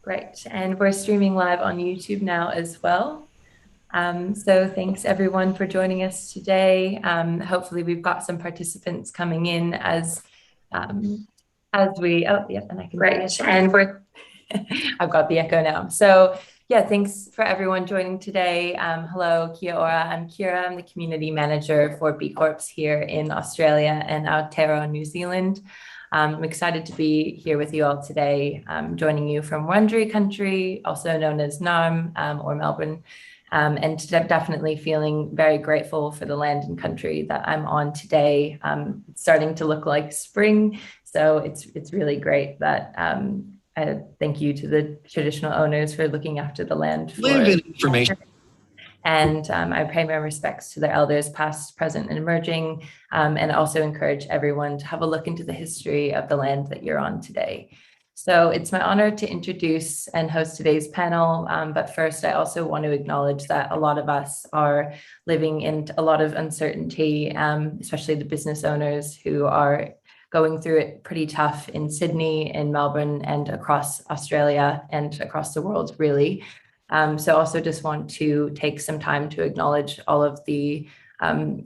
Great. And we're streaming live on YouTube now as well. So thanks everyone for joining us today. Hopefully we've got some participants coming in um, as we, oh, yep, and I can. Great. And we're, I've got the echo now. So yeah, thanks for everyone joining today. Hello, Kia ora. I'm Kira. I'm the community manager for B Corps here in Australia and Aotearoa, New Zealand. I'm excited to be here with you all today, joining you from Wurundjeri country, also known as Naarm or Melbourne, and definitely feeling very grateful for the land and country that I'm on today. It's starting to look like spring, so it's really great that thank you to the traditional owners for looking after the land. Information. And I pay my respects to their elders, past, present, and emerging, and also encourage everyone to have a look into the history of the land that you're on today. So it's my honor to introduce and host today's panel. But first, I also want to acknowledge that a lot of us are living in a lot of uncertainty, especially the business owners who are going through it pretty tough in Sydney, in Melbourne, and across Australia and across the world, really. So also just want to take some time to acknowledge all of some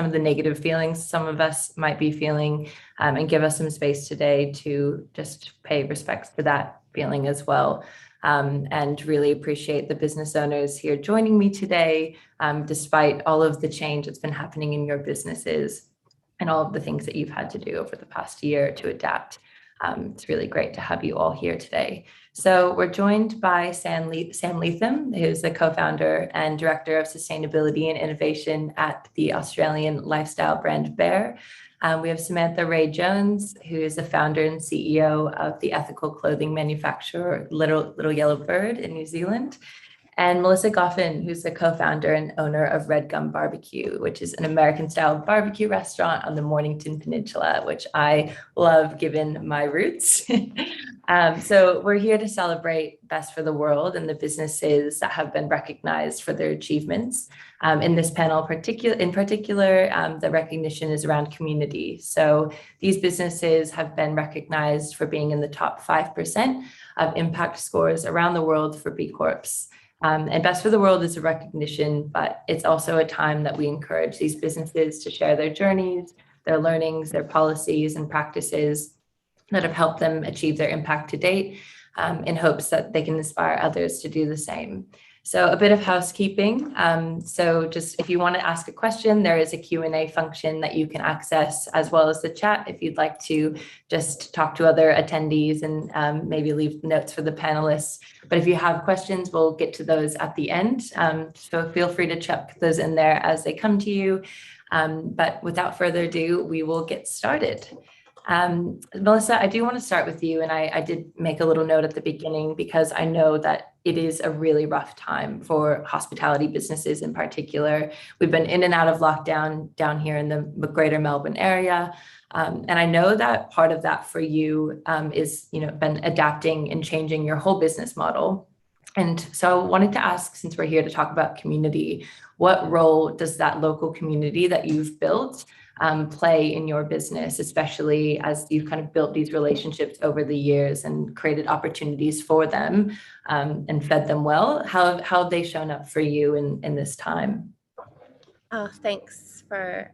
of the negative feelings some of us might be feeling, and give us some space today to just pay respects for that feeling as well. And really appreciate the business owners here joining me today, despite all of the change that's been happening in your businesses and all of the things that you've had to do over the past year to adapt. It's really great to have you all here today. So we're joined by Sam Leatham, who's the co-founder and director of sustainability and innovation at the Australian lifestyle brand Bear. We have Samantha Ray Jones, who is the founder and CEO of the ethical clothing manufacturer Little Yellow Bird in New Zealand. And Melissa Goffin, who's the co-founder and owner of Red Gum Barbecue, which is an American-style barbecue restaurant on the Mornington Peninsula, which I love given my roots. So we're here to celebrate Best for the World and the businesses that have been recognized for their achievements. In this panel, in particular, the recognition is around community. So these businesses have been recognized for being in the top 5% of impact scores around the world for B Corps. And Best for the World is a recognition, but it's also a time that we encourage these businesses to share their journeys, their learnings, their policies and practices that have helped them achieve their impact to date, in hopes that they can inspire others to do the same. So a bit of housekeeping. So just if you want to ask a question, there is a Q&A function that you can access, as well as the chat if you'd like to just talk to other attendees and maybe leave notes for the panelists. But if you have questions, we'll get to those at the end. So feel free to chuck those in there as they come to you. But without further ado, we will get started. Melissa, I do want to start with you, and I did make a little note at the beginning because I know that it is a really rough time for hospitality businesses in particular. We've been in and out of lockdown down here in the greater Melbourne area. And I know that part of that for you is, been adapting and changing your whole business model. And so I wanted to ask, since we're here to talk about community, what role does that local community that you've built play in your business, especially as you've kind of built these relationships over the years and created opportunities for them, and fed them well? How have they shown up for you in this time? Oh, thanks for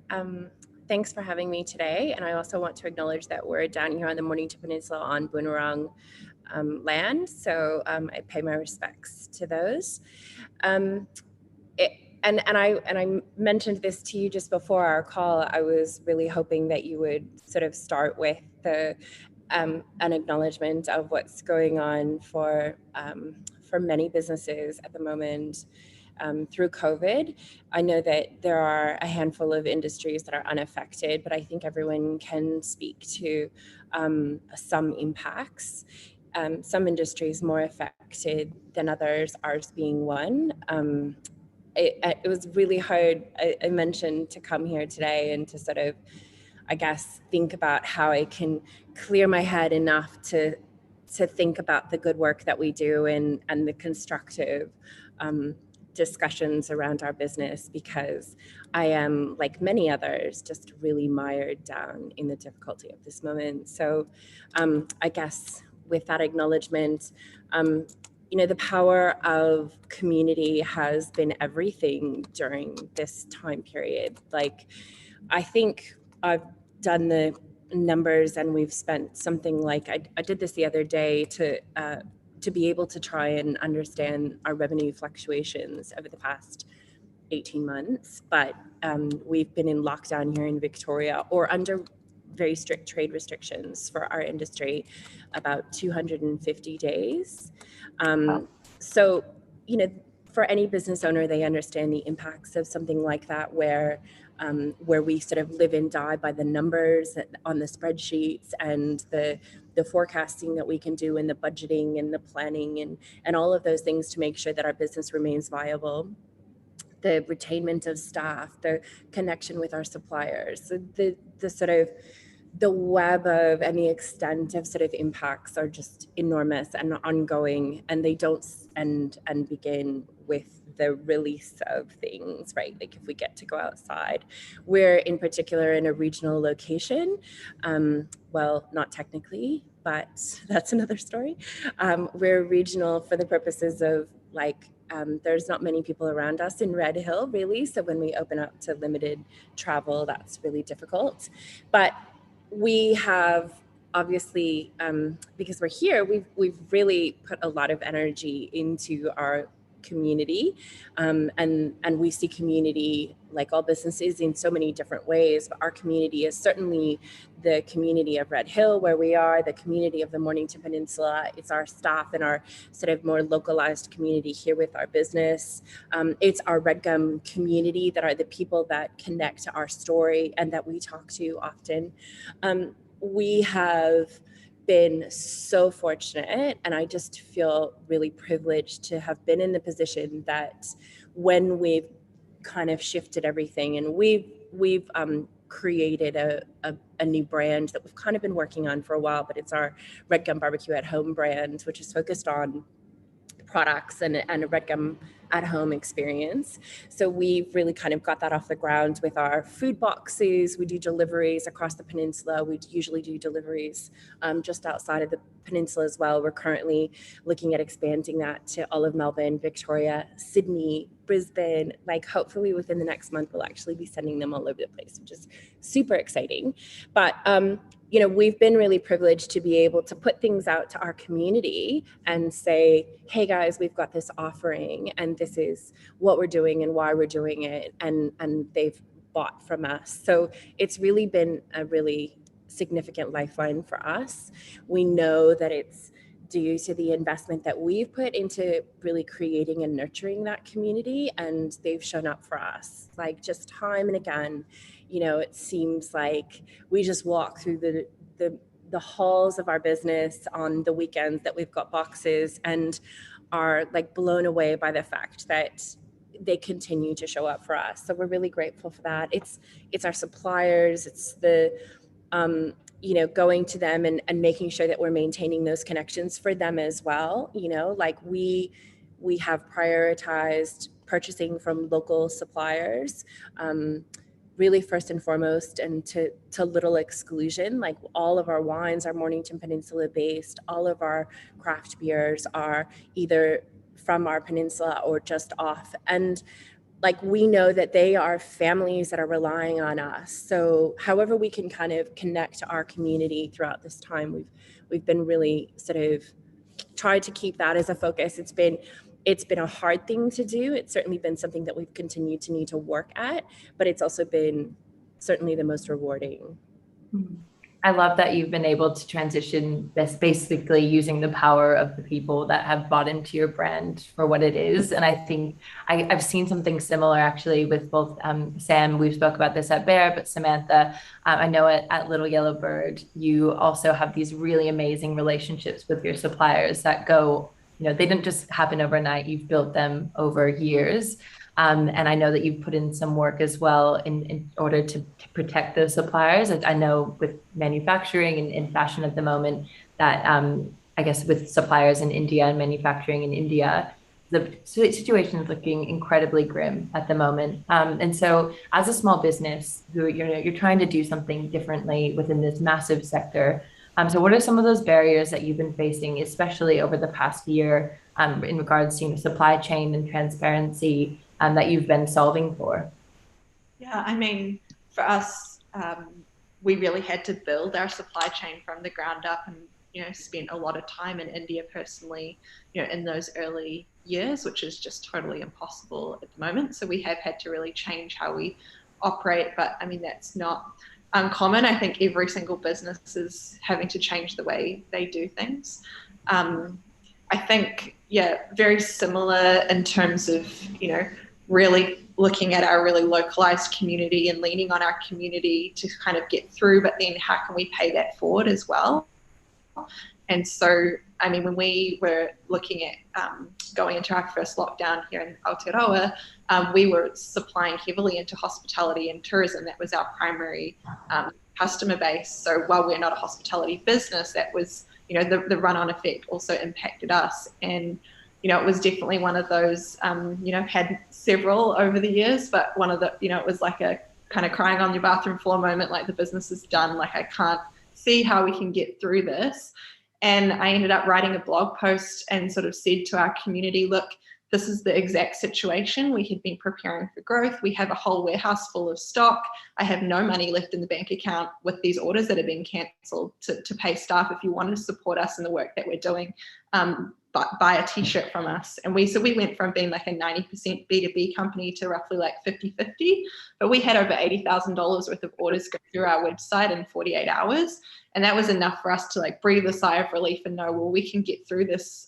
having me today. And I also want to acknowledge that we're down here on the Mornington Peninsula on Boon Wurrung land. So I pay my respects to those. And I mentioned this to you just before our call. I was really hoping that you would sort of start with an acknowledgement of what's going on for many businesses at the moment through COVID. I know that there are a handful of industries that are unaffected, but I think everyone can speak to some impacts. Some industries more affected than others, ours being one. It was really hard, I mentioned, to come here today and to sort of, I guess, think about how I can clear my head enough to think about the good work that we do and the constructive discussions around our business, because I am, like many others, just really mired down in the difficulty of this moment. So I guess with that acknowledgement, the power of community has been everything during this time period. Like, I think I've done the numbers, and we've spent something like, I did this the other day to be able to try and understand our revenue fluctuations over the past 18 months. But we've been in lockdown here in Victoria, or under very strict trade restrictions for our industry, about 250 days. So, for any business owner, they understand the impacts of something like that, where we sort of live and die by the numbers on the spreadsheets, and the forecasting that we can do, and the budgeting and the planning and all of those things to make sure that our business remains viable. The retainment of staff, the connection with our suppliers, the sort of the web of and the extent of sort of impacts are just enormous and ongoing, and they don't end and begin with the release of things, right? Like, if we get to go outside. We're in particular in a regional location. Well, not technically, but that's another story. We're regional for the purposes of, like, there's not many people around us in Red Hill, really. So when we open up to limited travel, that's really difficult. But we have, obviously, because we're here, we've really put a lot of energy into our community, and we see community, like all businesses, in so many different ways. But our community is certainly the community of Red Hill, where we are, the community of the Mornington Peninsula. It's our staff and our sort of more localized community here with our business. It's our Red Gum community, that are the people that connect to our story and that we talk to often. We have been so fortunate, and I just feel really privileged to have been in the position that when we've kind of shifted everything, and we've created a new brand that we've kind of been working on for a while, but it's our Red Gum Barbecue at Home brand, which is focused on products and a Red Gum at home experience. So we've really kind of got that off the ground with our food boxes. We do deliveries across the peninsula. We usually do deliveries just outside of the peninsula as well. We're currently looking at expanding that to all of Melbourne, Victoria, Sydney, Brisbane. Like, hopefully within the next month, we'll actually be sending them all over the place, which is super exciting. But we've been really privileged to be able to put things out to our community and say, hey guys, we've got this offering, and this is what we're doing and why we're doing it. And they've bought from us. So it's really been a really significant lifeline for us. We know that it's due to the investment that we've put into really creating and nurturing that community, and they've shown up for us, like, just time and again. It seems like we just walk through the halls of our business on the weekends that we've got boxes, and are like blown away by the fact that they continue to show up for us. So we're really grateful for that. It's our suppliers. It's the going to them and making sure that we're maintaining those connections for them as well. Like, we have prioritized purchasing from local suppliers, really first and foremost, and to little exclusion. Like, all of our wines are Mornington Peninsula based. All of our craft beers are either from our peninsula or just off. And like, we know that they are families that are relying on us. So however we can kind of connect to our community throughout this time, we've been really sort of tried to keep that as a focus. It's been a hard thing to do. It's certainly been something that we've continued to need to work at, but it's also been certainly the most rewarding. I love that you've been able to transition this, basically using the power of the people that have bought into your brand for what it is. And I think I've seen something similar actually with both Sam, we've spoke about this at Bear, but Samantha, I know at Little Yellow Bird, you also have these really amazing relationships with your suppliers that go, they didn't just happen overnight. You've built them over years. And I know that you've put in some work as well in order to protect those suppliers. I know with manufacturing and in fashion at the moment that I guess with suppliers in India and manufacturing in India, the situation is looking incredibly grim at the moment. And so as a small business who you're trying to do something differently within this massive sector, So what are some of those barriers that you've been facing, especially over the past year, in regards to supply chain and transparency, that you've been solving for? Yeah, I mean, for us, we really had to build our supply chain from the ground up, and spent a lot of time in India personally, in those early years, which is just totally impossible at the moment. So we have had to really change how we operate. But I mean, that's not uncommon. I think every single business is having to change the way they do things. I think, yeah, very similar in terms of, really looking at our really localized community and leaning on our community to kind of get through, but then how can we pay that forward as well? And so, I mean, when we were looking at going into our first lockdown here in Aotearoa, we were supplying heavily into hospitality and tourism. That was our primary customer base. So while we're not a hospitality business, that was, the run-on effect also impacted us. And it was definitely one of those, had several over the years, but one of the, it was like a kind of crying on your bathroom floor moment, like the business is done, like I can't see how we can get through this. And I ended up writing a blog post and sort of said to our community, look, this is the exact situation. We had been preparing for growth. We have a whole warehouse full of stock. I have no money left in the bank account with these orders that have been cancelled to pay staff. If you want to support us in the work that we're doing, buy a t-shirt from us. And we went from being like a 90% B2B company to roughly like 50-50, but we had over $80,000 worth of orders go through our website in 48 hours. And that was enough for us to like breathe a sigh of relief and know, well, we can get through this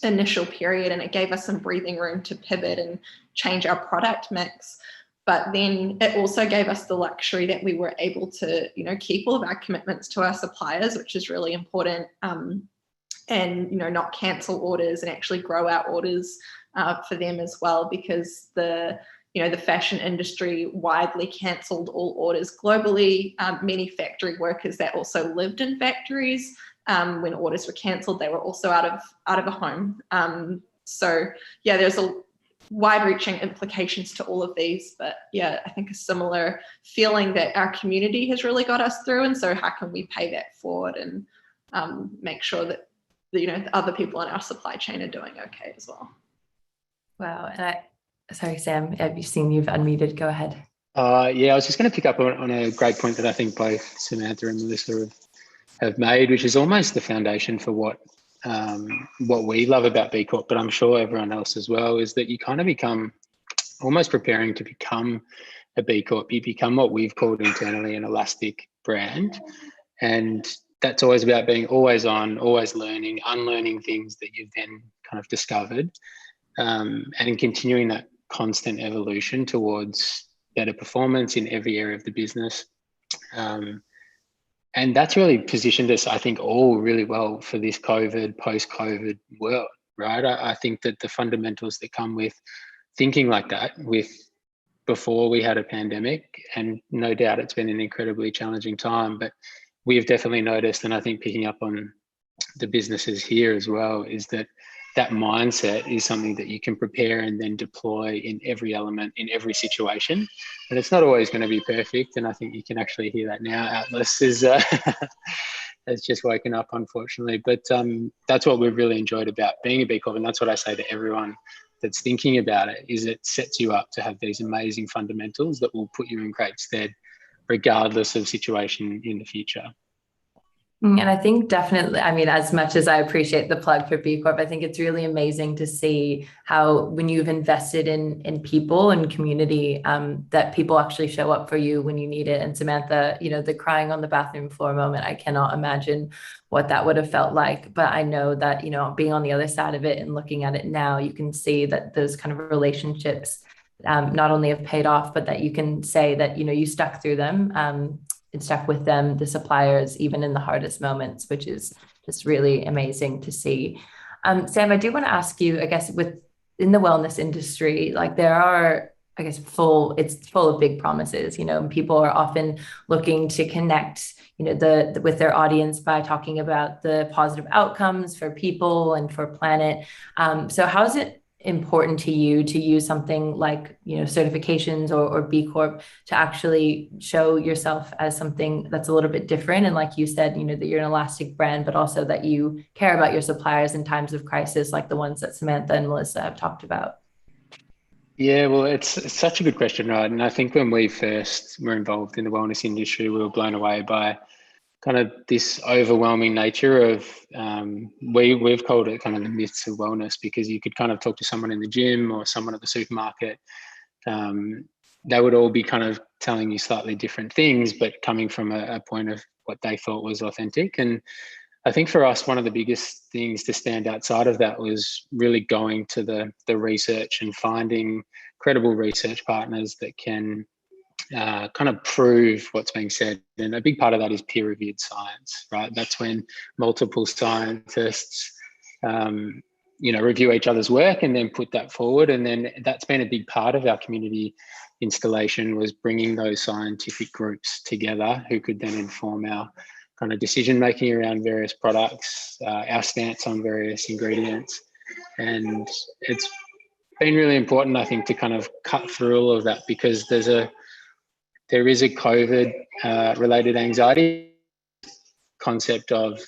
initial period. And it gave us some breathing room to pivot and change our product mix. But then it also gave us the luxury that we were able to, keep all of our commitments to our suppliers, which is really important. And not cancel orders and actually grow our orders for them as well, because the fashion industry widely cancelled all orders globally. Many factory workers that also lived in factories, when orders were cancelled, they were also out of a home. So yeah, there's a wide-reaching implications to all of these, but yeah, I think a similar feeling that our community has really got us through, and so how can we pay that forward and make sure that the other people in our supply chain are doing okay as well. Wow. And sorry, Sam, have you seen you've unmuted? Go ahead. Yeah, I was just going to pick up on a great point that I think both Samantha and Melissa have made, which is almost the foundation for what we love about B Corp, but I'm sure everyone else as well, is that you kind of become almost preparing to become a B Corp. You become what we've called internally an elastic brand. And that's always about being always on, always learning, unlearning things that you've then kind of discovered, and continuing that constant evolution towards better performance in every area of the business. And that's really positioned us, I think, all really well for this COVID, post-COVID world, right? I think that the fundamentals that come with thinking like that, with before we had a pandemic, and no doubt it's been an incredibly challenging time, but we've definitely noticed, and I think picking up on the businesses here as well, is that mindset is something that you can prepare and then deploy in every element, in every situation. And it's not always going to be perfect. And I think you can actually hear that now. Atlas is has just woken up, unfortunately. But that's what we've really enjoyed about being a B Corp. And that's what I say to everyone that's thinking about it, is it sets you up to have these amazing fundamentals that will put you in great stead, regardless of situation in the future. And I think definitely, I mean, as much as I appreciate the plug for B Corp, I think it's really amazing to see how when you've invested in people and community, that people actually show up for you when you need it. And Samantha, the crying on the bathroom floor moment, I cannot imagine what that would have felt like. But I know that, being on the other side of it and looking at it now, you can see that those kind of relationships not only have paid off, but that you can say that, you stuck through them. And stuck with them, the suppliers, even in the hardest moments, which is just really amazing to see. Sam, I do want to ask you, I guess, in the wellness industry, like there are, I guess, it's full of big promises, and people are often looking to connect, with their audience by talking about the positive outcomes for people and for planet. So how is it important to you to use something like, certifications or B Corp to actually show yourself as something that's a little bit different? And like you said, that you're an elastic brand, but also that you care about your suppliers in times of crisis, like the ones that Samantha and Melissa have talked about. Yeah, well, it's such a good question, right? And I think when we first were involved in the wellness industry, we were blown away by kind of this overwhelming nature of we've called it kind of the myths of wellness, because you could kind of talk to someone in the gym or someone at the supermarket. They would all be kind of telling you slightly different things, but coming from a point of what they thought was authentic. And I think for us, one of the biggest things to stand outside of that was really going to the research and finding credible research partners that can kind of prove what's being said. And a big part of that is peer-reviewed science, right? That's when multiple scientists, review each other's work and then put that forward. And then that's been a big part of our community installation, was bringing those scientific groups together who could then inform our kind of decision-making around various products, our stance on various ingredients. And it's been really important, I think, to kind of cut through all of that, because there is a COVID related anxiety concept of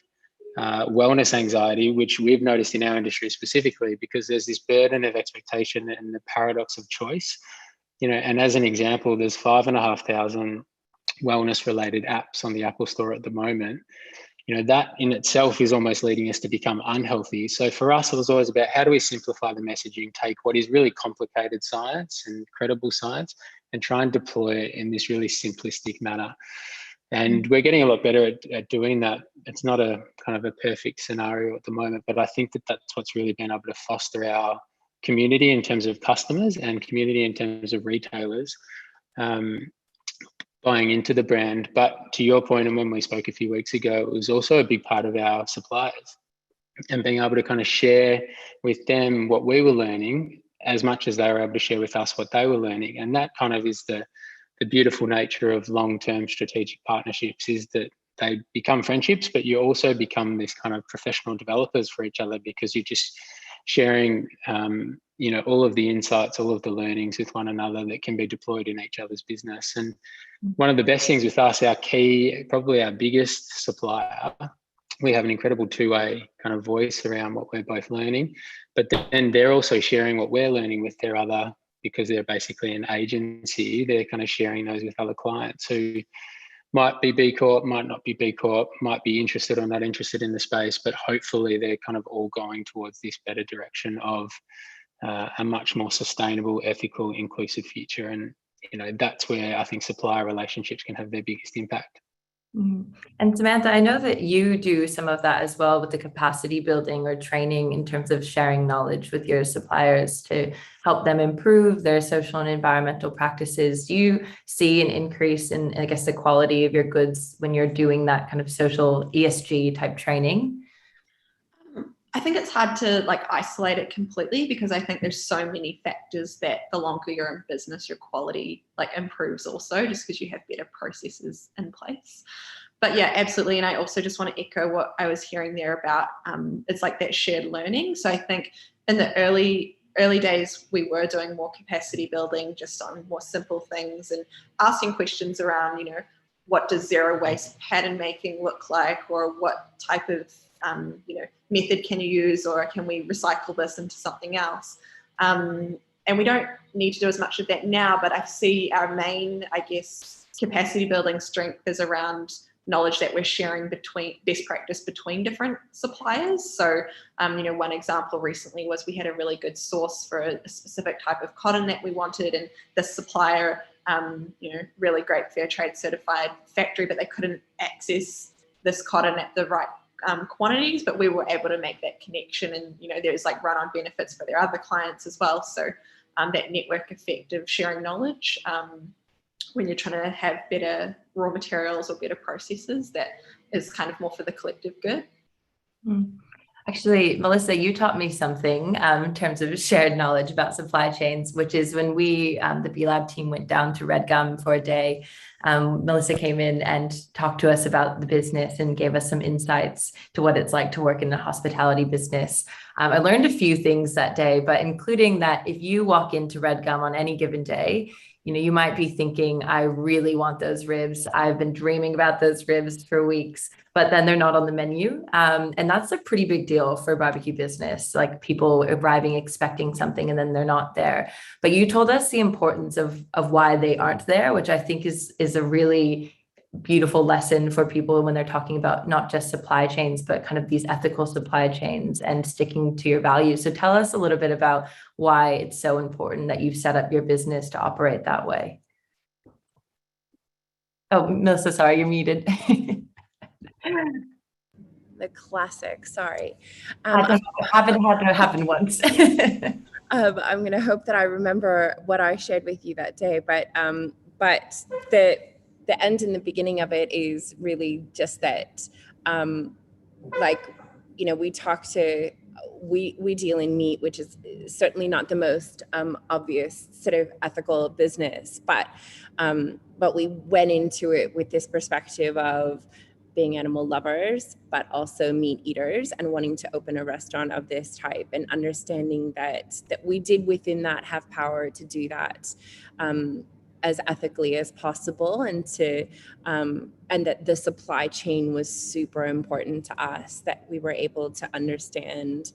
wellness anxiety, which we've noticed in our industry specifically, because there's this burden of expectation and the paradox of choice. And as an example, there's 5,500 wellness related apps on the Apple Store at the moment. That in itself is almost leading us to become unhealthy. So for us, it was always about how do we simplify the messaging, take what is really complicated science and credible science, and try and deploy it in this really simplistic manner. And we're getting a lot better at doing that. It's not a kind of a perfect scenario at the moment, but I think that that's what's really been able to foster our community in terms of customers and community in terms of retailers buying into the brand. But to your point, and when we spoke a few weeks ago, it was also a big part of our suppliers, and being able to kind of share with them what we were learning as much as they were able to share with us what they were learning. And that kind of is the beautiful nature of long-term strategic partnerships, is that they become friendships, but you also become this kind of professional developers for each other, because you're just sharing all of the insights, all of the learnings with one another that can be deployed in each other's business. And one of the best things with us, probably our biggest supplier, we have an incredible two-way kind of voice around what we're both learning, but then they're also sharing what we're learning with their other, because they're basically an agency, they're kind of sharing those with other clients who might be B Corp, might not be B Corp, might be interested or not interested in the space, but hopefully they're kind of all going towards this better direction of a much more sustainable, ethical, inclusive future. And, that's where I think supplier relationships can have their biggest impact. Mm-hmm. And Samantha, I know that you do some of that as well with the capacity building or training in terms of sharing knowledge with your suppliers to help them improve their social and environmental practices. Do you see an increase in, I guess, the quality of your goods when you're doing that kind of social ESG type training? I think it's hard to isolate it completely, because I think there's so many factors that the longer you're in business, your quality improves also, just because you have better processes in place. But yeah, absolutely. And I also just want to echo what I was hearing there about it's like that shared learning. So I think in the early days, we were doing more capacity building just on more simple things and asking questions around, what does zero waste pattern making look like, or what type of method can you use, or can we recycle this into something else? And we don't need to do as much of that now, but I see our main, capacity building strength is around knowledge that we're sharing between best practice between different suppliers. So, one example recently was we had a really good source for a specific type of cotton that we wanted, and the supplier, really great fair trade certified factory, but they couldn't access this cotton at the right quantities, but we were able to make that connection, and there's run-on benefits for their other clients as well. So that network effect of sharing knowledge when you're trying to have better raw materials or better processes, that is kind of more for the collective good. Actually, Melissa, you taught me something in terms of shared knowledge about supply chains, which is when we, the B Lab team, went down to Red Gum for a day. Melissa came in and talked to us about the business and gave us some insights to what it's like to work in the hospitality business. I learned a few things that day, but including that if you walk into Red Gum on any given day, you might be thinking, I really want those ribs. I've been dreaming about those ribs for weeks, but then they're not on the menu. And that's a pretty big deal for barbecue business, like people arriving expecting something and then they're not there. But you told us the importance of why they aren't there, which I think is a really beautiful lesson for people when they're talking about not just supply chains, but kind of these ethical supply chains and sticking to your values. So tell us a little bit about why it's so important that you've set up your business to operate that way. Oh, Melissa, sorry, you're muted. The classic, sorry. I haven't had that happen once. I'm going to hope that I remember what I shared with you that day, but the end and the beginning of it is really just that, we deal in meat, which is certainly not the most obvious sort of ethical business, but we went into it with this perspective of being animal lovers, but also meat eaters, and wanting to open a restaurant of this type, and understanding that we did within that have power to do that as ethically as possible, and that the supply chain was super important to us, that we were able to understand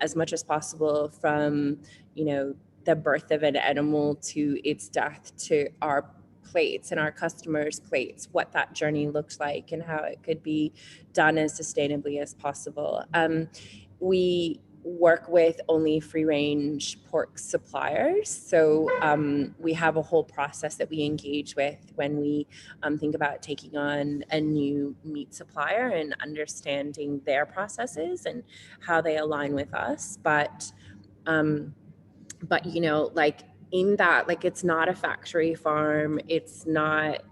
as much as possible from the birth of an animal to its death to our plates and our customers' plates, what that journey looks like and how it could be done as sustainably as possible. We work with only free-range pork suppliers, so we have a whole process that we engage with when we think about taking on a new meat supplier and understanding their processes and how they align with us. But in that, it's not a factory farm. It's not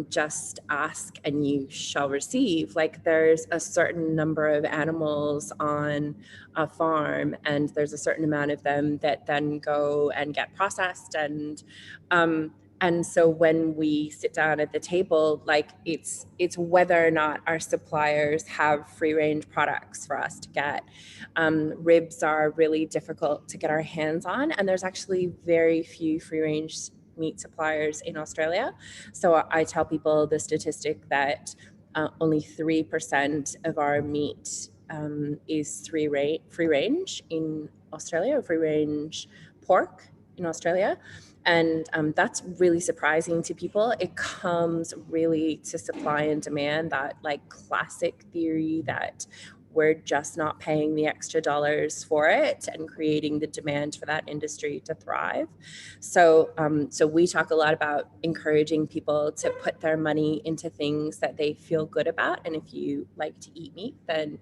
just ask and you shall receive. There's a certain number of animals on a farm, and there's a certain amount of them that then go and get processed. And so when we sit down at the table, it's whether or not our suppliers have free range products for us to get. Ribs are really difficult to get our hands on, and there's actually very few free range meat suppliers in Australia. So I tell people the statistic that only 3% of our meat is free range in Australia, or free range pork in Australia. And that's really surprising to people. It comes really to supply and demand, that classic theory that we're just not paying the extra dollars for it and creating the demand for that industry to thrive. So we talk a lot about encouraging people to put their money into things that they feel good about. And if you like to eat meat, then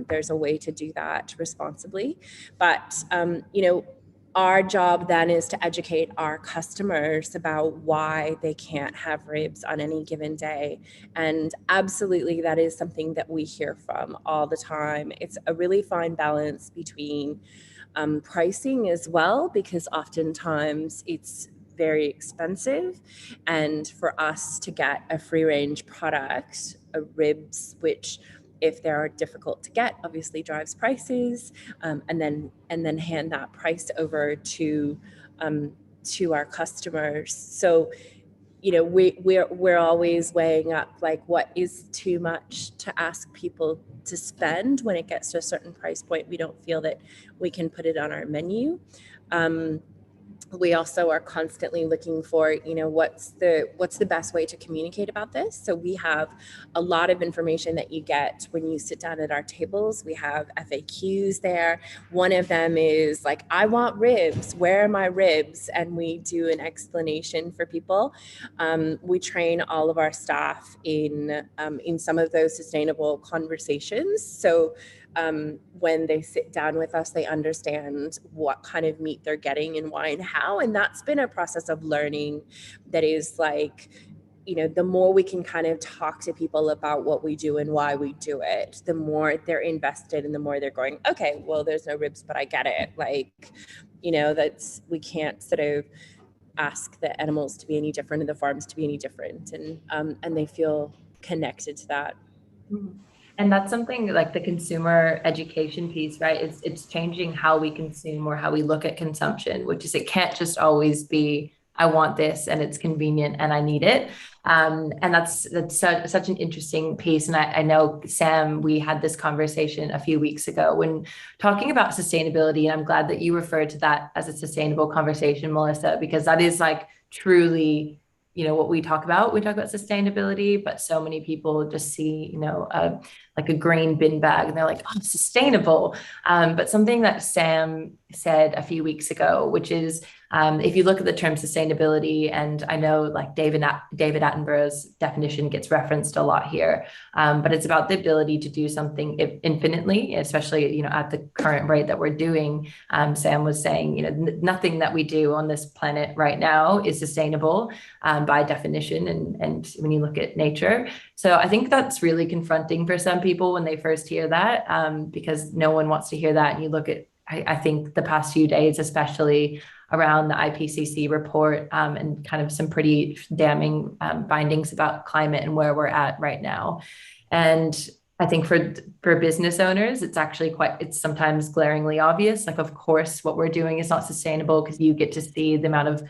there's a way to do that responsibly. But, our job then is to educate our customers about why they can't have ribs on any given day. And absolutely, that is something that we hear from all the time. It's a really fine balance between pricing as well, because oftentimes it's very expensive. And for us to get a free range product, ribs, which if they are difficult to get, obviously drives prices, and then hand that price over to our customers. So, we're always weighing up what is too much to ask people to spend. When it gets to a certain price point, we don't feel that we can put it on our menu. We also are constantly looking for, what's the best way to communicate about this. So we have a lot of information that you get when you sit down at our tables. We have FAQs there. One of them is I want ribs. Where are my ribs? And we do an explanation for people. We train all of our staff in some of those sustainable conversations. So when they sit down with us, they understand what kind of meat they're getting and why and how. And that's been a process of learning that is the more we can kind of talk to people about what we do and why we do it, the more they're invested and the more they're going, okay, well, there's no ribs, but I get it. Like, we can't sort of ask the animals to be any different and the farms to be any different. And they feel connected to that. And that's something like the consumer education piece, right? It's changing how we consume or how we look at consumption, which is it can't just always be, I want this and it's convenient and I need it. And that's such an interesting piece. And I know, Sam, we had this conversation a few weeks ago when talking about sustainability. And I'm glad that you referred to that as a sustainable conversation, Melissa, because that is like truly, what we talk about. We talk about sustainability, but so many people just see, like a green bin bag and they're like, oh, sustainable. But something that Sam said a few weeks ago, which is, if you look at the term sustainability, and I know like David Attenborough's definition gets referenced a lot here, but it's about the ability to do something infinitely, especially, at the current rate that we're doing. Sam was saying, nothing that we do on this planet right now is sustainable by definition. And when you look at nature. So I think that's really confronting for some people when they first hear that, because no one wants to hear that. And you look at, I think the past few days, especially around the IPCC report and kind of some pretty damning findings about climate and where we're at right now. And I think for business owners, it's sometimes glaringly obvious. Like, of course, what we're doing is not sustainable because you get to see the amount of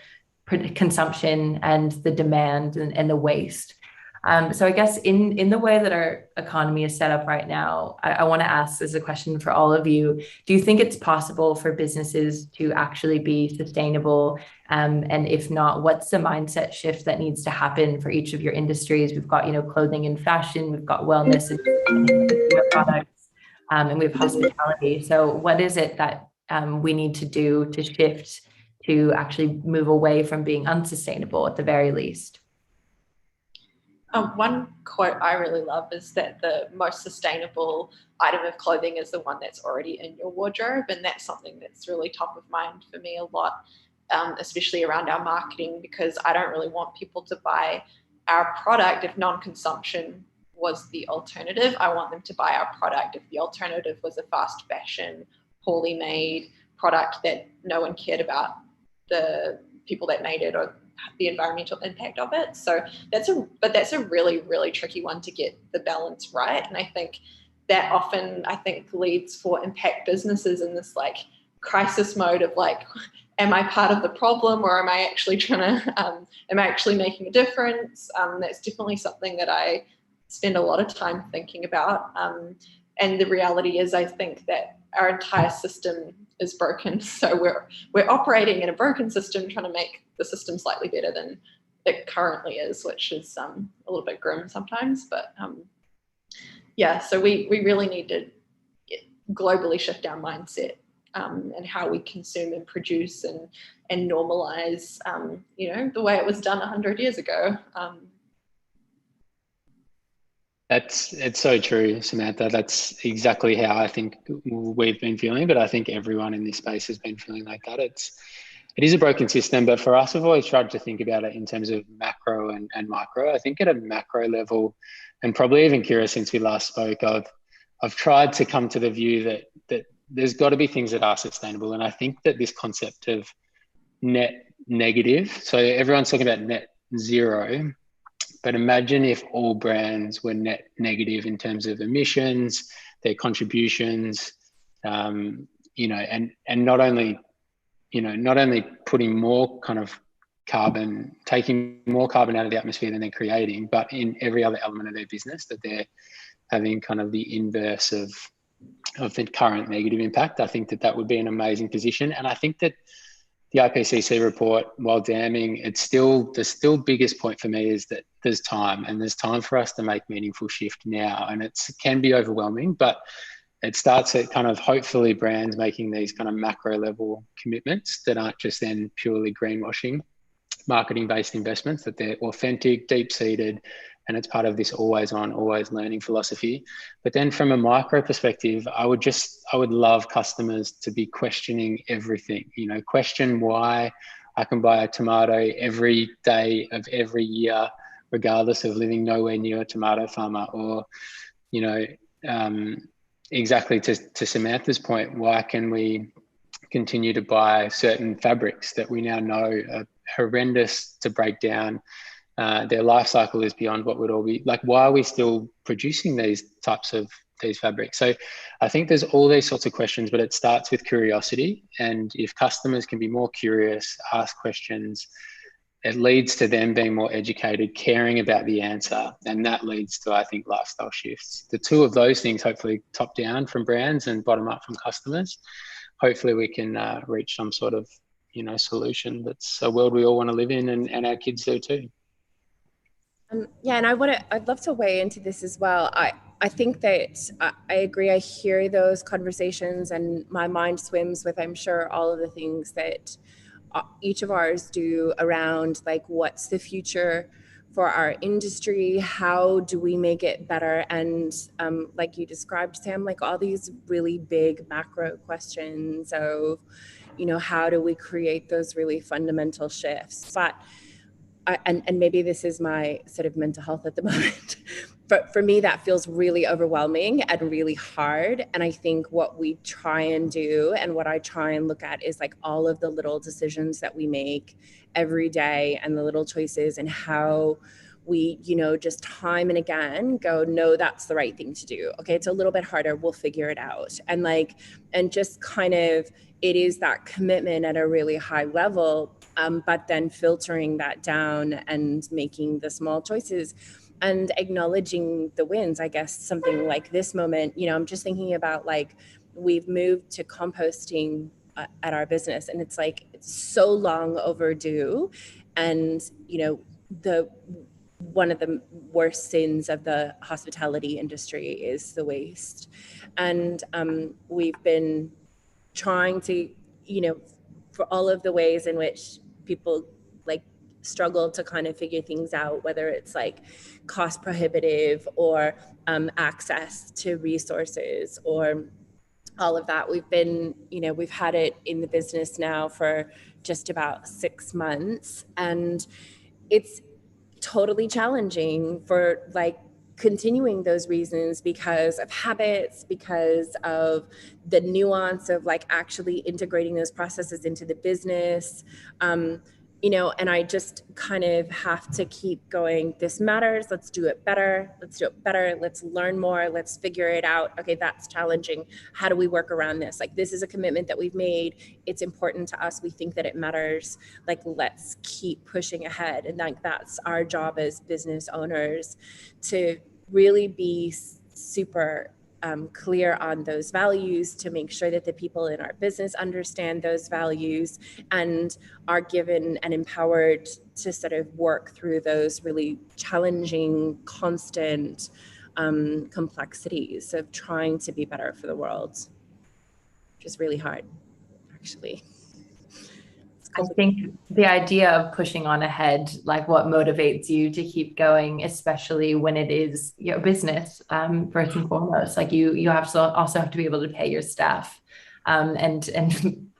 consumption and the demand and the waste. So I guess in the way that our economy is set up right now, I want to ask as a question for all of you, do you think it's possible for businesses to actually be sustainable? And if not, what's the mindset shift that needs to happen for each of your industries? We've got, clothing and fashion, we've got wellness and consumer products, and we have hospitality. So what is it that we need to do to shift to actually move away from being unsustainable at the very least? One quote I really love is that the most sustainable item of clothing is the one that's already in your wardrobe. And that's something that's really top of mind for me a lot, especially around our marketing, because I don't really want people to buy our product if non-consumption was the alternative. I want them to buy our product if the alternative was a fast fashion, poorly made product that no one cared about the people that made it or the environmental impact of it. So that's a really, really tricky one to get the balance right. And I think that often leads for impact businesses in this like crisis mode of like, am I part of the problem or am I actually am I actually making a difference? That's definitely something that I spend a lot of time thinking about. And the reality is I think that our entire system is broken. So we're operating in a broken system, trying to make the system slightly better than it currently is, which is a little bit grim sometimes. But so we really need to globally shift our mindset and how we consume and produce and normalize, the way it was done 100 years ago. It's so true, Samantha. That's exactly how I think we've been feeling, but I think everyone in this space has been feeling like that. It is a broken system, but for us, we've always tried to think about it in terms of macro and micro. I think at a macro level, and probably even Kira, since we last spoke, I've tried to come to the view that there's got to be things that are sustainable. And I think that this concept of net negative, so everyone's talking about net zero, but imagine if all brands were net negative in terms of emissions, their contributions, and not only putting more kind of carbon, taking more carbon out of the atmosphere than they're creating, but in every other element of their business that they're having kind of the inverse of the current negative impact. I think that would be an amazing position. And I think that the IPCC report, while damning, the still biggest point for me is that there's time for us to make meaningful shift now. And it can be overwhelming, but it starts at kind of hopefully brands making these kind of macro level commitments that aren't just then purely greenwashing, marketing-based investments, that they're authentic, deep-seated, and it's part of this always on, always learning philosophy. But then from a micro perspective, I would love customers to be questioning everything, question why I can buy a tomato every day of every year regardless of living nowhere near a tomato farmer, or, you know, exactly to Samantha's point, why can we continue to buy certain fabrics that we now know are horrendous to break down? Their life cycle is beyond what would all be like. Why are we still producing these types of these fabrics? So I think there's all these sorts of questions, but it starts with curiosity. And if customers can be more curious, ask questions, it leads to them being more educated, caring about the answer. And that leads to, I think, lifestyle shifts. The two of those things, hopefully top down from brands and bottom up from customers, hopefully we can reach some sort of, you know, solution that's a world we all want to live in, and our kids do too. Yeah, and I'd love to weigh into this as well. I think that I agree. I hear those conversations and my mind swims with, I'm sure, all of the things that each of ours do around like, what's the future for our industry? How do we make it better? And like you described, Sam, like all these really big macro questions of, you know, how do we create those really fundamental shifts? But and maybe this is my sort of mental health at the moment, but for me, that feels really overwhelming and really hard. And I think what we try and do, and what I try and look at, is like all of the little decisions that we make every day and the little choices, and how we, you know, just time and again go, no, that's the right thing to do. Okay, it's a little bit harder, we'll figure it out. And like, and just kind of, it is that commitment at a really high level, but then filtering that down and making the small choices and acknowledging the wins. I guess something like this moment, you know, I'm just thinking about like, we've moved to composting at our business, and it's like, it's so long overdue. And, you know, one of the worst sins of the hospitality industry is the waste. And we've been trying to, you know, for all of the ways in which people like struggle to kind of figure things out, whether it's like cost prohibitive or access to resources or all of that. We've been, you know, we've had it in the business now for just about 6 months, and it's totally challenging for like continuing those reasons because of habits, because of the nuance of like actually integrating those processes into the business. You know, and I just kind of have to keep going, this matters, let's do it better, let's learn more, let's figure it out. Okay, that's challenging. How do we work around this? Like, this is a commitment that we've made. It's important to us. We think that it matters. Like, let's keep pushing ahead. And like, that's our job as business owners, to really be super clear on those values, to make sure that the people in our business understand those values and are given and empowered to sort of work through those really challenging, constant complexities of trying to be better for the world, which is really hard, actually. I think the idea of pushing on ahead, like what motivates you to keep going, especially when it is your business, first and foremost, like you have to also have to be able to pay your staff, and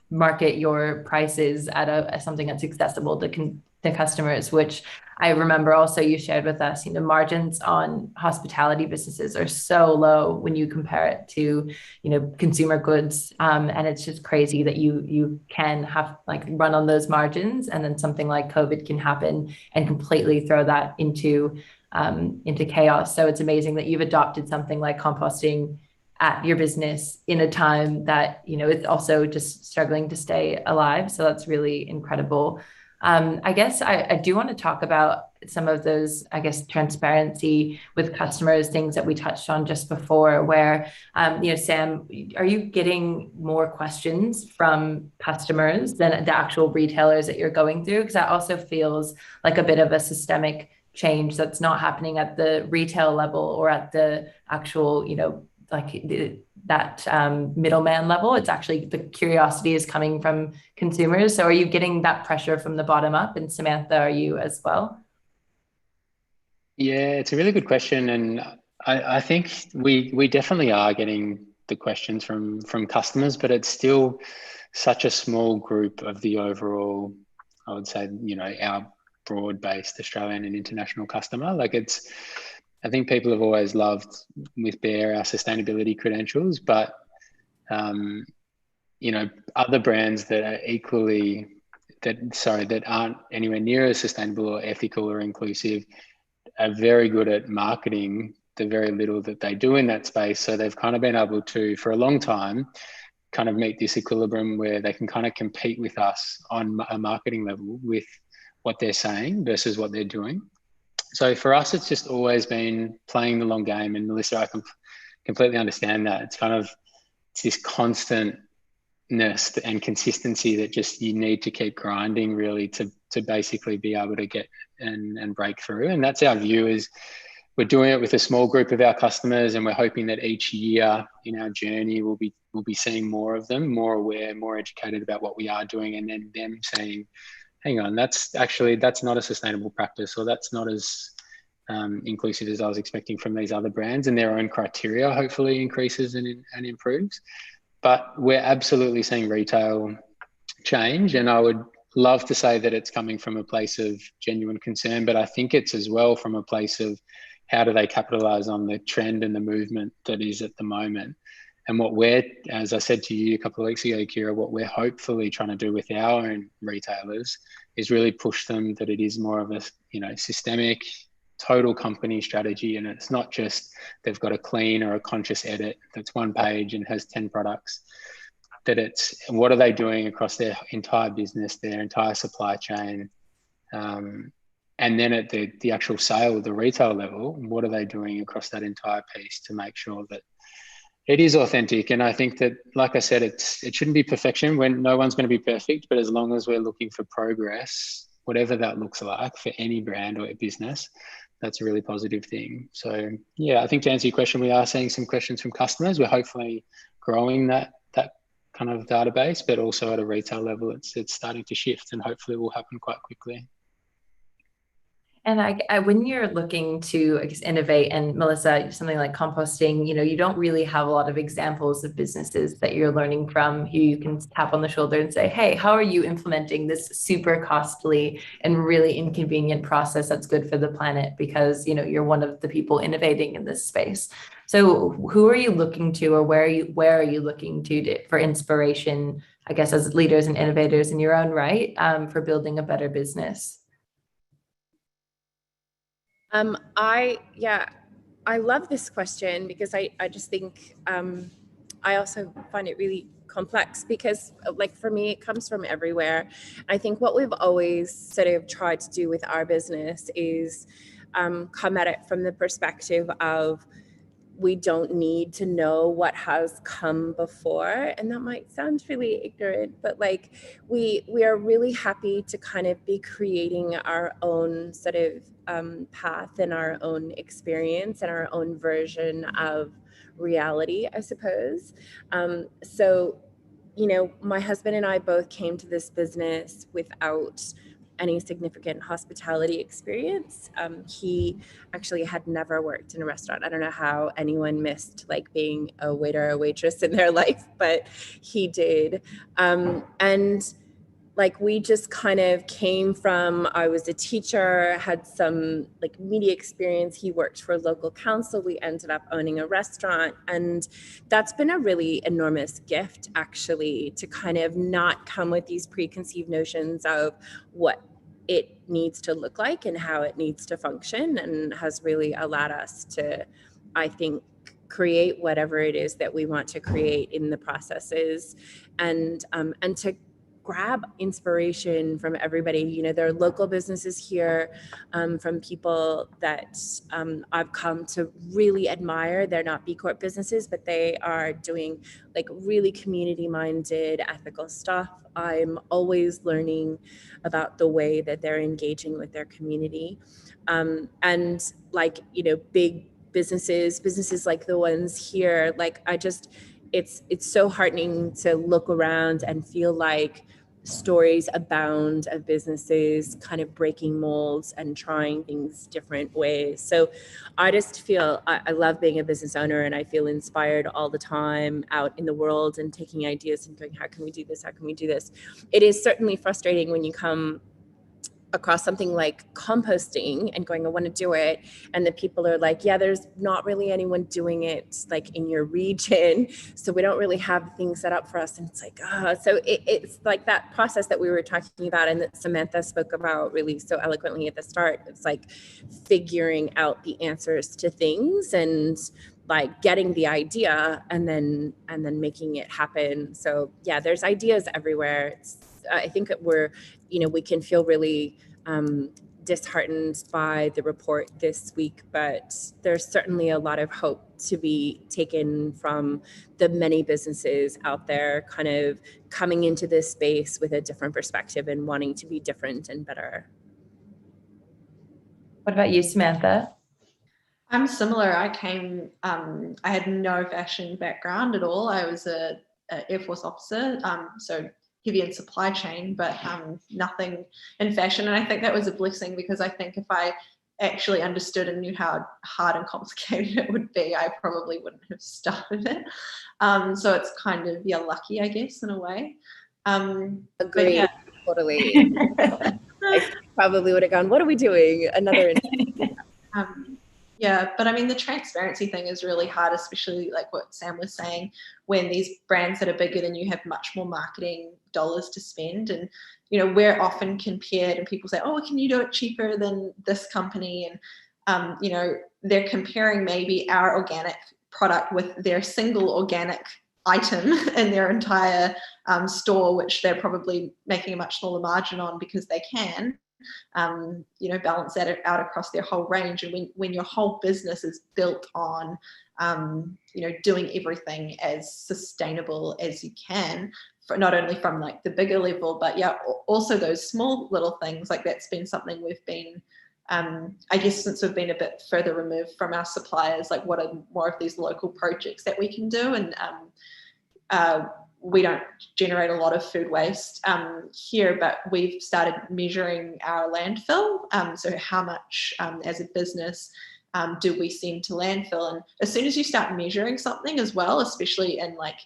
market your prices at something that's accessible to customers, which I remember also you shared with us, you know, margins on hospitality businesses are so low when you compare it to, you know, consumer goods. And it's just crazy that you can have like run on those margins, and then something like COVID can happen and completely throw that into chaos. So it's amazing that you've adopted something like composting at your business in a time that, you know, it's also just struggling to stay alive. So that's really incredible. I guess I do want to talk about some of those, I guess, transparency with customers, things that we touched on just before, where, you know, Sam, are you getting more questions from customers than the actual retailers that you're going through? Because that also feels like a bit of a systemic change that's not happening at the retail level or at the actual, you know, like that middleman level. It's actually, the curiosity is coming from consumers. So are you getting that pressure from the bottom up? And Samantha, are you as well? Yeah, it's a really good question. And I think we definitely are getting the questions from customers, but it's still such a small group of the overall, I would say, you know, our broad-based Australian and international customer. Like I think people have always loved with Bear our sustainability credentials, but you know, other brands that are that aren't anywhere near as sustainable or ethical or inclusive are very good at marketing the very little that they do in that space. So they've kind of been able to, for a long time, kind of meet this equilibrium where they can kind of compete with us on a marketing level with what they're saying versus what they're doing. So for us, it's just always been playing the long game. And Melissa, I can completely understand that. It's this constantness and consistency that just you need to keep grinding really to basically be able to get and break through. And that's our view, is we're doing it with a small group of our customers, and we're hoping that each year in our journey we'll be seeing more of them, more aware, more educated about what we are doing, and then them saying, hang on, that's not a sustainable practice, or that's not as inclusive as I was expecting from these other brands, and their own criteria hopefully increases and improves. But we're absolutely seeing retail change, and I would love to say that it's coming from a place of genuine concern, but I think it's as well from a place of how do they capitalize on the trend and the movement that is at the moment. And what we're, as I said to you a couple of weeks ago, Kira, what we're hopefully trying to do with our own retailers is really push them that it is more of a, you know, systemic, total company strategy. And it's not just they've got a clean or a conscious edit that's one page and has 10 products, that it's what are they doing across their entire business, their entire supply chain. And then at the actual sale, the retail level, what are they doing across that entire piece to make sure that it is authentic? And I think that, like I said, it shouldn't be perfection. When no one's going to be perfect, but as long as we're looking for progress, whatever that looks like for any brand or business, that's a really positive thing. So yeah, I think to answer your question, we are seeing some questions from customers. We're hopefully growing that kind of database, but also at a retail level, it's starting to shift, and hopefully will happen quite quickly. And I when you're looking to, I guess, innovate, and Melissa, something like composting, you know, you don't really have a lot of examples of businesses that you're learning from who you can tap on the shoulder and say, hey, how are you implementing this super costly and really inconvenient process that's good for the planet? Because, you know, you're one of the people innovating in this space. So who are you looking to, or where are you looking to for inspiration, I guess, as leaders and innovators in your own right, for building a better business? I love this question because I just think I also find it really complex because, like, for me, it comes from everywhere. I think what we've always sort of tried to do with our business is come at it from the perspective of we don't need to know what has come before. And that might sound really ignorant, but like we are really happy to kind of be creating our own sort of path and our own experience and our own version of reality, I suppose. So, you know, my husband and I both came to this business without any significant hospitality experience. He actually had never worked in a restaurant. I don't know how anyone missed like being a waiter or a waitress in their life, but he did. And like we just kind of came from, I was a teacher, had some like media experience. He worked for local council. We ended up owning a restaurant. And that's been a really enormous gift, actually, to kind of not come with these preconceived notions of what it needs to look like and how it needs to function, and has really allowed us to, I think, create whatever it is that we want to create in the processes, and to grab inspiration from everybody. You know, there are local businesses here from people that I've come to really admire. They're not B Corp businesses, but they are doing like really community-minded, ethical stuff. I'm always learning about the way that they're engaging with their community. And like, you know, big businesses like the ones here, like it's so heartening to look around and feel like stories abound of businesses kind of breaking molds and trying things different ways. So I just feel I love being a business owner, and I feel inspired all the time out in the world and taking ideas and going, how can we do this? How can we do this? It is certainly frustrating when you come across something like composting and going, I want to do it. And the people are like, yeah, there's not really anyone doing it like in your region. So we don't really have things set up for us. And it's like, so it's like that process that we were talking about and that Samantha spoke about really so eloquently at the start. It's like figuring out the answers to things and like getting the idea and then making it happen. So yeah, there's ideas everywhere. I think that we can feel really disheartened by the report this week, but there's certainly a lot of hope to be taken from the many businesses out there kind of coming into this space with a different perspective and wanting to be different and better. What about you, Samantha? I'm similar. I had no fashion background at all. I was a Air Force officer, so heavy in supply chain, but nothing in fashion. And I think that was a blessing, because I think if I actually understood and knew how hard and complicated it would be, I probably wouldn't have started it. So it's kind of, lucky, I guess, in a way. Agreed, yeah. Totally. I probably would have gone, what are we doing? Another yeah, but I mean, the transparency thing is really hard, especially like what Sam was saying, when these brands that are bigger than you have much more marketing dollars to spend. And, we're often compared and people say, oh, can you do it cheaper than this company? And, they're comparing maybe our organic product with their single organic item in their entire store, which they're probably making a much smaller margin on because they can. Balance that out across their whole range. And when your whole business is built on, doing everything as sustainable as you can, for not only from like the bigger level, but also those small little things, like that's been something we've been, I guess since we've been a bit further removed from our suppliers, like what are more of these local projects that we can do. And we don't generate a lot of food waste here, but we've started measuring our landfill. So how much as a business do we send to landfill? And as soon as you start measuring something as well, especially in like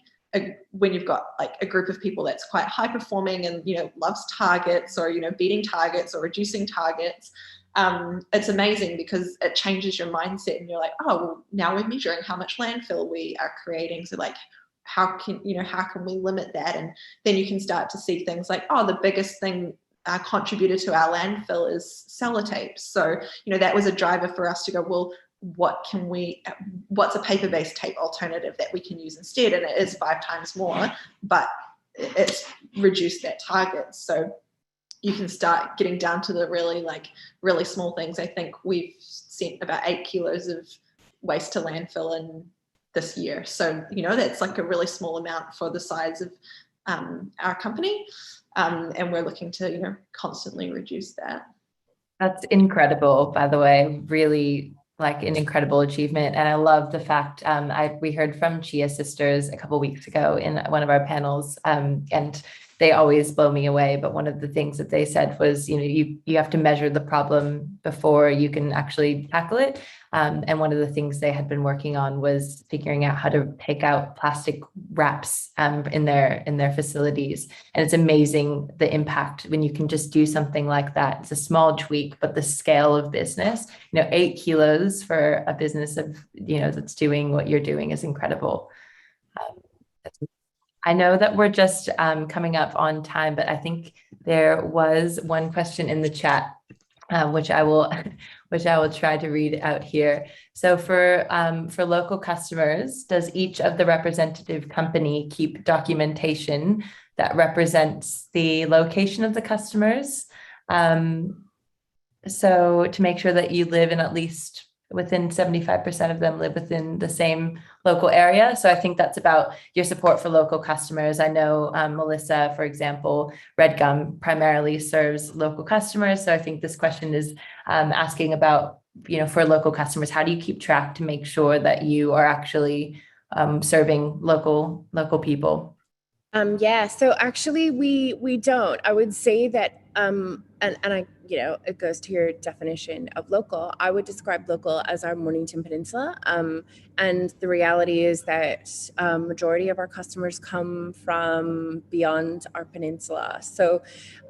when you've got like a group of people that's quite high performing and, loves targets or, beating targets or reducing targets, it's amazing because it changes your mindset and you're like, oh, well, now we're measuring how much landfill we are creating. So like, how can we limit that? And then you can start to see things like, oh, the biggest thing contributor to our landfill is sellotapes. So, that was a driver for us to go, well, what's a paper-based tape alternative that we can use instead? And it is 5 times more, but it's reduced that target. So you can start getting down to the really small things. I think we've sent about 8 kilos of waste to landfill in this year. So, that's like a really small amount for the size of our company. And we're looking to, constantly reduce that. That's incredible, by the way, really like an incredible achievement. And I love the fact we heard from Chia Sisters a couple of weeks ago in one of our panels, and they always blow me away. But one of the things that they said was, you have to measure the problem before you can actually tackle it. And one of the things they had been working on was figuring out how to take out plastic wraps in their facilities. And it's amazing the impact when you can just do something like that. It's a small tweak, but the scale of business, 8 kilos for a business of, that's doing what you're doing is incredible. I know that we're just coming up on time, but I think there was one question in the chat, which I will try to read out here. So for local customers, does each of the representative company keep documentation that represents the location of the customers? So to make sure that you live in at least within 75% of them live within the same local area. So I think that's about your support for local customers. I know Melissa, for example, Red Gum primarily serves local customers. So I think this question is asking about, for local customers, how do you keep track to make sure that you are actually serving local people? So actually we don't. I would say that, and I, it goes to your definition of local. I would describe local as our Mornington Peninsula. And the reality is that majority of our customers come from beyond our peninsula. So,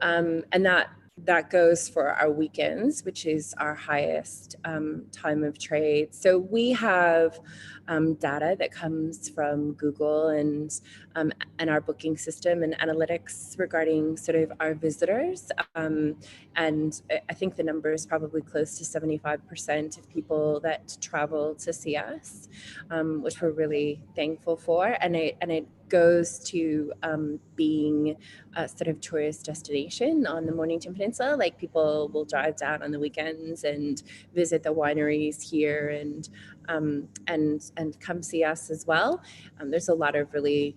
and that that goes for our weekends, which is our highest time of trade. So we have data that comes from Google and our booking system and analytics regarding sort of our visitors. And I think the number is probably close to 75% of people that travel to see us, which we're really thankful for. And it goes to being a sort of tourist destination on the Mornington Peninsula. Like, people will drive down on the weekends and visit the wineries here and come see us as well. There's a lot of really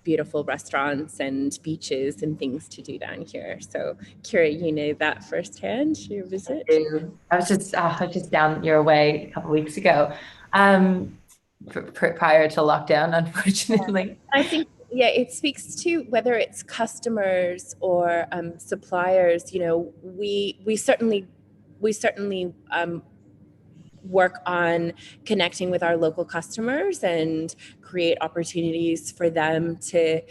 beautiful restaurants and beaches and things to do down here. So, Kira, you know that firsthand, your visit? I was just down your way a couple of weeks ago, prior to lockdown, unfortunately. I think, yeah, it speaks to whether it's customers or suppliers. You know, we certainly work on connecting with our local customers and create opportunities for them to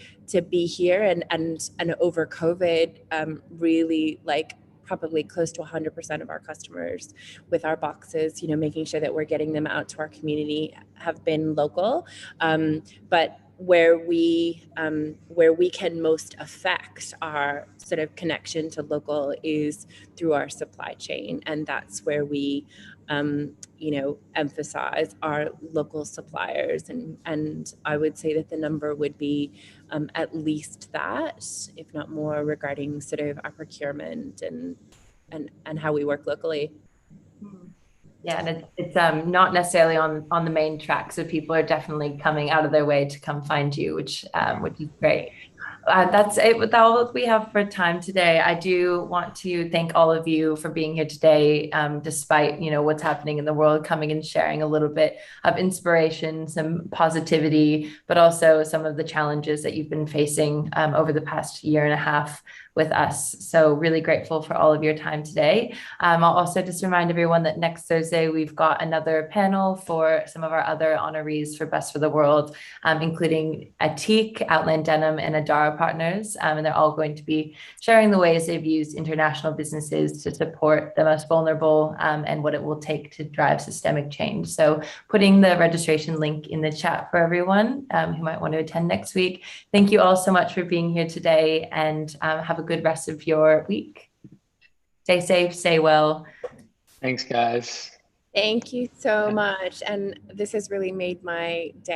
be here. And over COVID, really, like, probably close to 100% of our customers with our boxes, you know, making sure that we're getting them out to our community, have been local. But where we can most affect our sort of connection to local is through our supply chain, and that's where we emphasize our local suppliers, and I would say that the number would be at least that, if not more, regarding sort of our procurement and how we work locally. Yeah, and it's not necessarily on the main track, so people are definitely coming out of their way to come find you, which is great. That's it with all we have for time today. I do want to thank all of you for being here today, despite what's happening in the world, coming and sharing a little bit of inspiration, some positivity, but also some of the challenges that you've been facing over the past year and a half with us. So really grateful for all of your time today. I'll also just remind everyone that next Thursday we've got another panel for some of our other honorees for Best for the World, including Atik, Outland Denim, and Adara Partners. And they're all going to be sharing the ways they've used international businesses to support the most vulnerable, and what it will take to drive systemic change. So putting the registration link in the chat for everyone who might want to attend next week. Thank you all so much for being here today, and have a good rest of your week. Stay safe, stay well. Thanks, guys. Thank you so much. And this has really made my day.